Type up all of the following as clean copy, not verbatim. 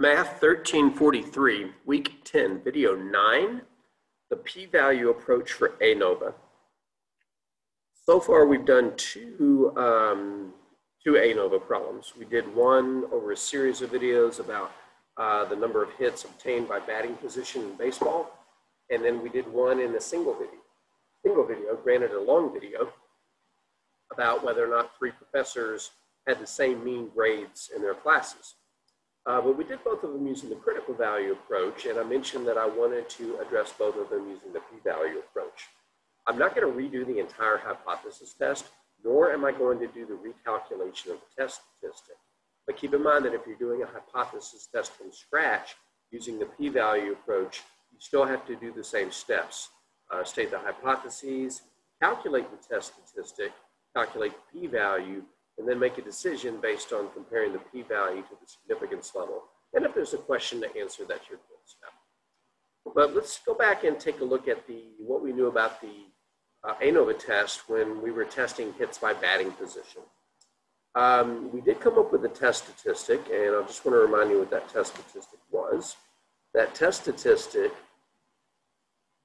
Math 1343, Week 10, Video 9, the p-value approach for ANOVA. So far, we've done two ANOVA problems. We did one over a series of videos about the number of hits obtained by batting position in baseball, and then we did one in a single video, granted a long video, about whether or not three professors had the same mean grades in their classes. But we did both of them using the critical value approach, and I mentioned that I wanted to address both of them using the p-value approach. I'm not going to redo the entire hypothesis test, nor am I going to do the recalculation of the test statistic. But keep in mind that if you're doing a hypothesis test from scratch using the p-value approach, you still have to do the same steps. State the hypotheses, calculate the test statistic, calculate the p-value, and then make a decision based on comparing the p-value to the significance level. And if there's a question to answer, that's your fourth step. But let's go back and take a look at what we knew about the ANOVA test when we were testing hits by batting position. We did come up with a test statistic, and I just want to remind you what that test statistic was. That test statistic,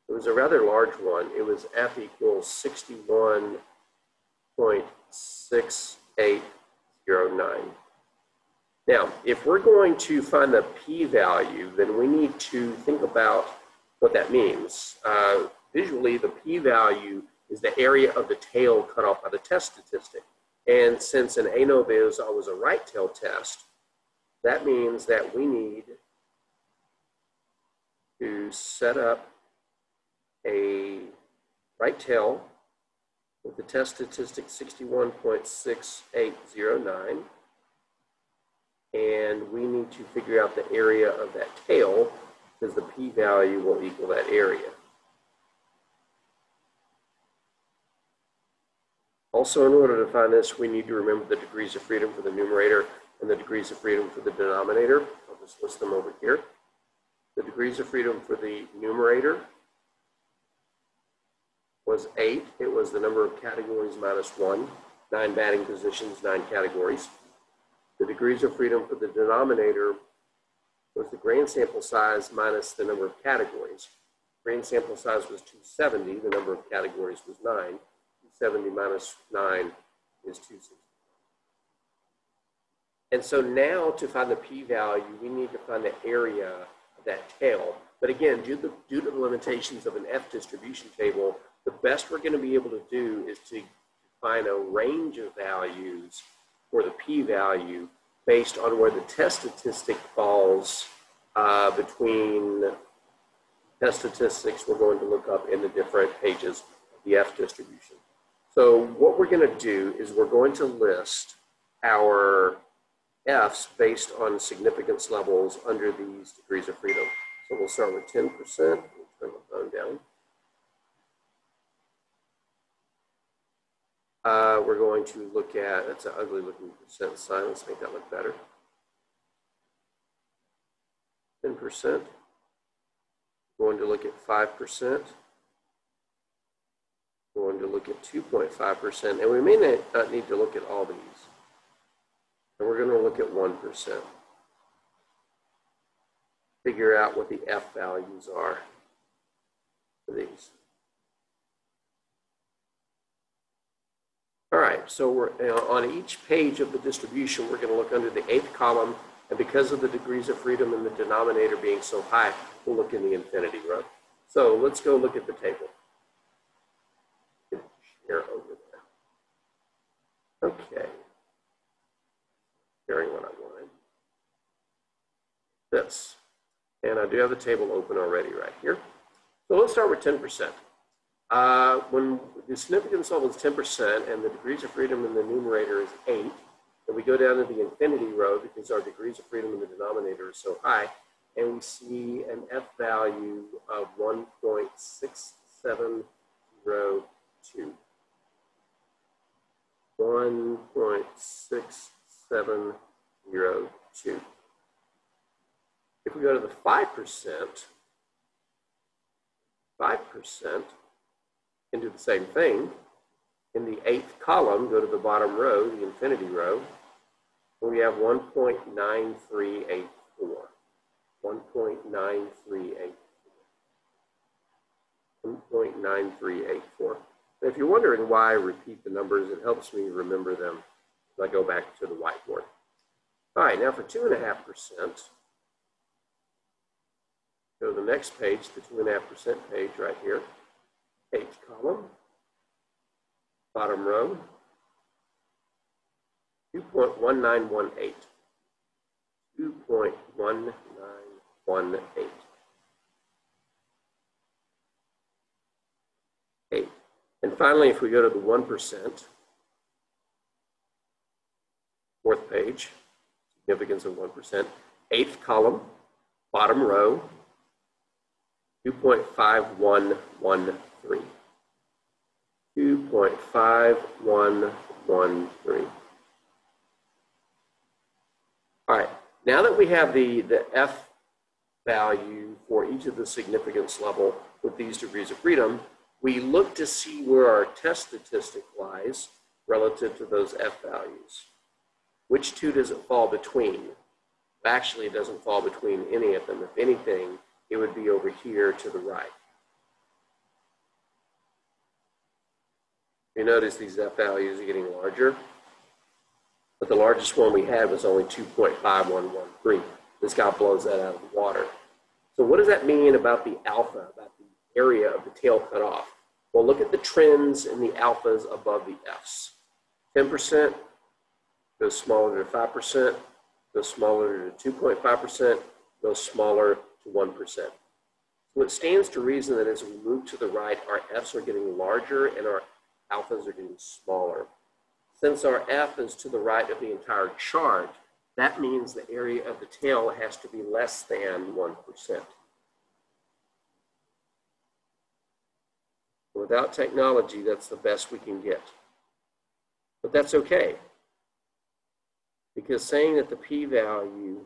it was a rather large one. It was F equals 61.6809. Now, if we're going to find the p-value, then we need to think about what that means. Visually, the p-value is the area of the tail cut off by the test statistic. And since an ANOVA is always a right tail test, that means that we need to set up a right tail with the test statistic 61.6809, and we need to figure out the area of that tail because the p-value will equal that area. Also, in order to find this, we need to remember the degrees of freedom for the numerator and the degrees of freedom for the denominator. I'll just list them over here. The degrees of freedom for the numerator was 8. It was the number of categories minus 1. 9 batting positions, 9 categories. The degrees of freedom for the denominator was the grand sample size minus the number of categories. Grand sample size was 270. The number of categories was 9. 270 minus 9 is 260. And so now to find the p-value, we need to find the area of that tail. But again, due to the limitations of an F distribution table, the best we're going to be able to do is to find a range of values for the p-value based on where the test statistic falls between test statistics we're going to look up in the different pages of the F distribution. So what we're going to do is we're going to list our F's based on significance levels under these degrees of freedom. So we'll start with 10%. We'll turn the phone down. We're going to look at, that's an ugly looking percent sign. Let's make that look better. 10%. We're going to look at 5%. We're going to look at 2.5%, and we may not need to look at all these. And we're going to look at 1%. Figure out what the F values are for these. All right, so we're on each page of the distribution, we're going to look under the 8th column, and because of the degrees of freedom in the denominator being so high, we'll look in the infinity row. So let's go look at the table. Share over there. Okay. Sharing what I wanted. This. And I do have the table open already right here. So let's start with 10%. When the significance level is 10% and the degrees of freedom in the numerator is 8, and we go down to the infinity row because our degrees of freedom in the denominator is so high, and we see an F value of 1.6702. 1.6702. If we go to the 5%, and do the same thing, in the 8th column, go to the bottom row, the infinity row, and we have 1.9384. 2.9384. 2.9384. If you're wondering why I repeat the numbers, it helps me remember them when I go back to the whiteboard. All right, now for 2.5%, go to the next page, the 2.5% page right here. Eighth column, bottom row, 2.1918. 2.1918. 8. And finally, if we go to the 1%, fourth page, significance of 1%, eighth column, bottom row, 2.5113. 2.5113. All right, now that we have the F value for each of the significance level with these degrees of freedom, we look to see where our test statistic lies relative to those F values. Which two does it fall between? Actually, it doesn't fall between any of them. If anything, it would be over here to the right. You notice these F values are getting larger, but the largest one we had was only 2.5113. This guy blows that out of the water. So what does that mean about the alpha, about the area of the tail cut off? Well, look at the trends in the alphas above the Fs. 10% goes smaller to 5%, goes smaller to 2.5%, goes smaller to 1%. So it stands to reason that as we move to the right, our Fs are getting larger and our alphas are getting smaller. Since our F is to the right of the entire chart, that means the area of the tail has to be less than 1%. Without technology, that's the best we can get. But that's okay, because saying that the p-value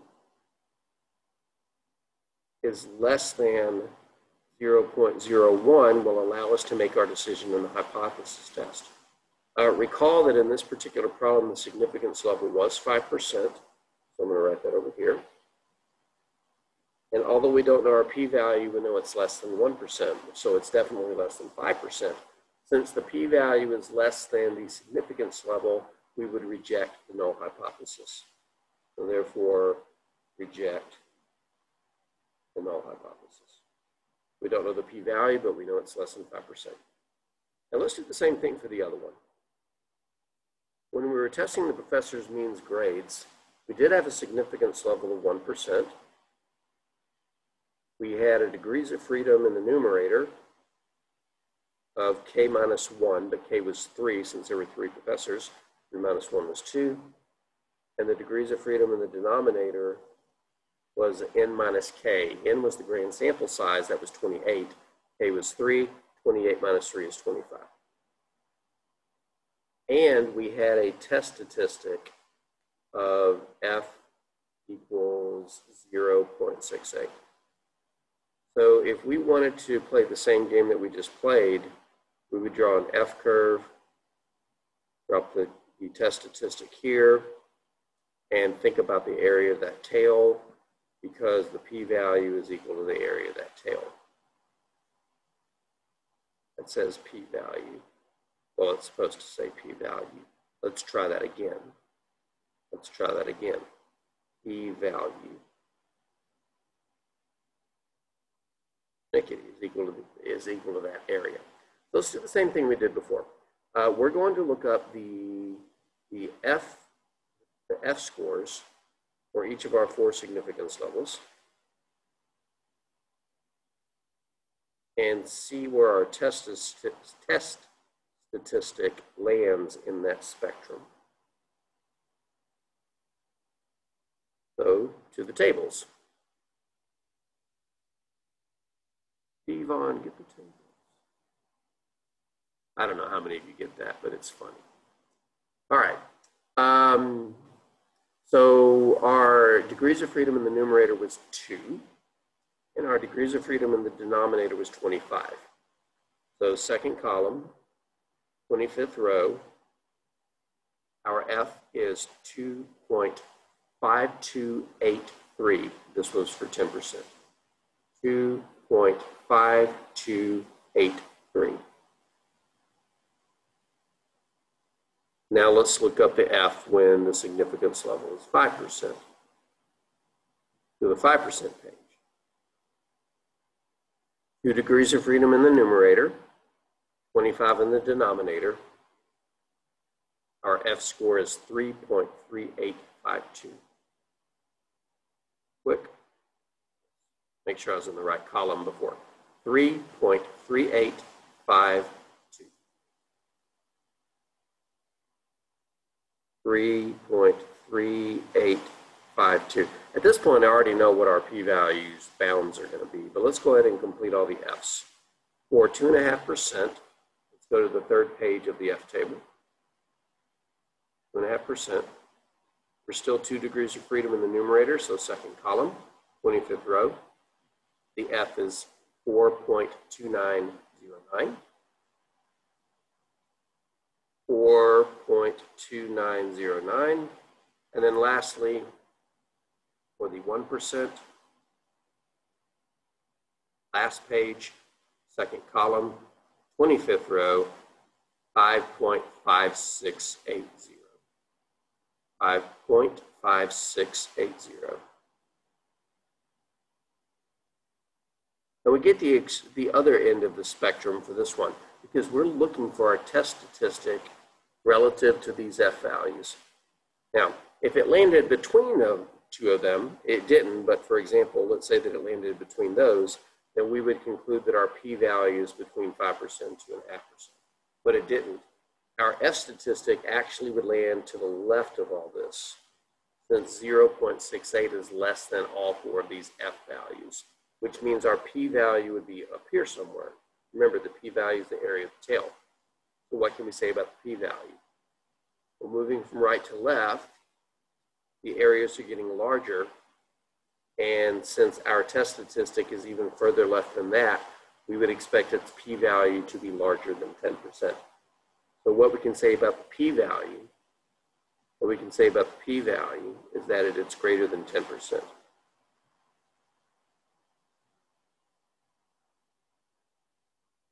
is less than 0.01 will allow us to make our decision on the hypothesis test. Recall that in this particular problem, the significance level was 5%. So I'm going to write that over here. And although we don't know our p-value, we know it's less than 1%. So it's definitely less than 5%. Since the p-value is less than the significance level, we would reject the null hypothesis. So therefore, reject the null hypothesis. We don't know the p-value, but we know it's less than 5%. Now let's do the same thing for the other one. When we were testing the professor's means grades, we did have a significance level of 1%. We had a degrees of freedom in the numerator of k minus 1, but k was 3 since there were 3 professors. 3 minus 1 was 2. And the degrees of freedom in the denominator was n minus k. N was the grand sample size, that was 28. K was 3, 28 minus 3 is 25. And we had a test statistic of F equals 0.68. So if we wanted to play the same game that we just played, we would draw an F curve, drop the test statistic here, and think about the area of that tail, because the p-value is equal to the area of that tail. It says p-value. Well, it's supposed to say p-value. Let's try that again. Let's try that again. P-value. It is equal to that area. Let's do the same thing we did before. We're going to look up the F scores for each of our 4 significance levels and see where our test statistic lands in that spectrum. So, to the tables. Yvonne, get the tables. I don't know how many of you get that, but it's funny. All right. So our degrees of freedom in the numerator was 2, and our degrees of freedom in the denominator was 25. So second column, 25th row, our F is 2.5283. This was for 10%. 2.5283. Now let's look up the F when the significance level is 5%. To the 5% page. 2 degrees of freedom in the numerator, 25 in the denominator. Our F score is 3.3852. Quick. Make sure I was in the right column before. 3.3852. 3.3852. At this point, I already know what our p-values bounds are going to be, but let's go ahead and complete all the F's. For 2.5%, let's go to the third page of the F table. 2.5%. We're still 2 degrees of freedom in the numerator, so second column, 25th row. The F is 4.2909. 4.2909. And then lastly, for the 1%, last page, second column, 25th row, 5.5680. 5.5680. And we get the other end of the spectrum for this one because we're looking for our test statistic relative to these F values. Now, if it landed between the two of them, it didn't, but for example, let's say that it landed between those, then we would conclude that our p-value is between 5% and 2.5%. But it didn't. Our F statistic actually would land to the left of all this, since 0.68 is less than all 4 of these F values, which means our p-value would be up here somewhere. Remember, the p-value is the area of the tail. So what can we say about the p-value? Well, moving from right to left, the areas are getting larger, and since our test statistic is even further left than that, we would expect its p-value to be larger than 10%. So what we can say about the p-value, is that it's greater than 10%.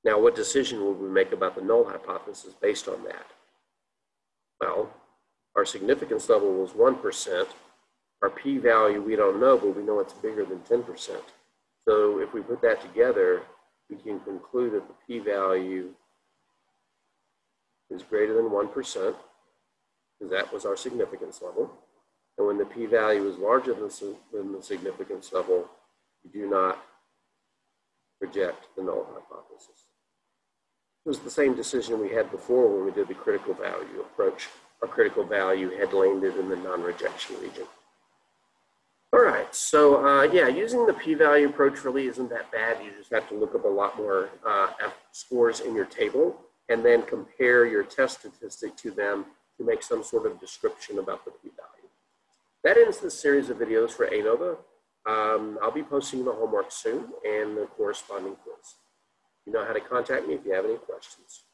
Now, what decision will we make about the null hypothesis based on that? Well, our significance level was 1%. Our p-value, we don't know, but we know it's bigger than 10%. So if we put that together, we can conclude that the p-value is greater than 1%, because that was our significance level. And when the p-value is larger than the significance level, we do not reject the null hypothesis. It was the same decision we had before when we did the critical value approach. Our critical value had landed in the non-rejection region. All right, so yeah, using the p-value approach really isn't that bad. You just have to look up a lot more F scores in your table and then compare your test statistic to them to make some sort of description about the p-value. That ends this series of videos for ANOVA. I'll be posting the homework soon and the corresponding quiz. You know how to contact me if you have any questions.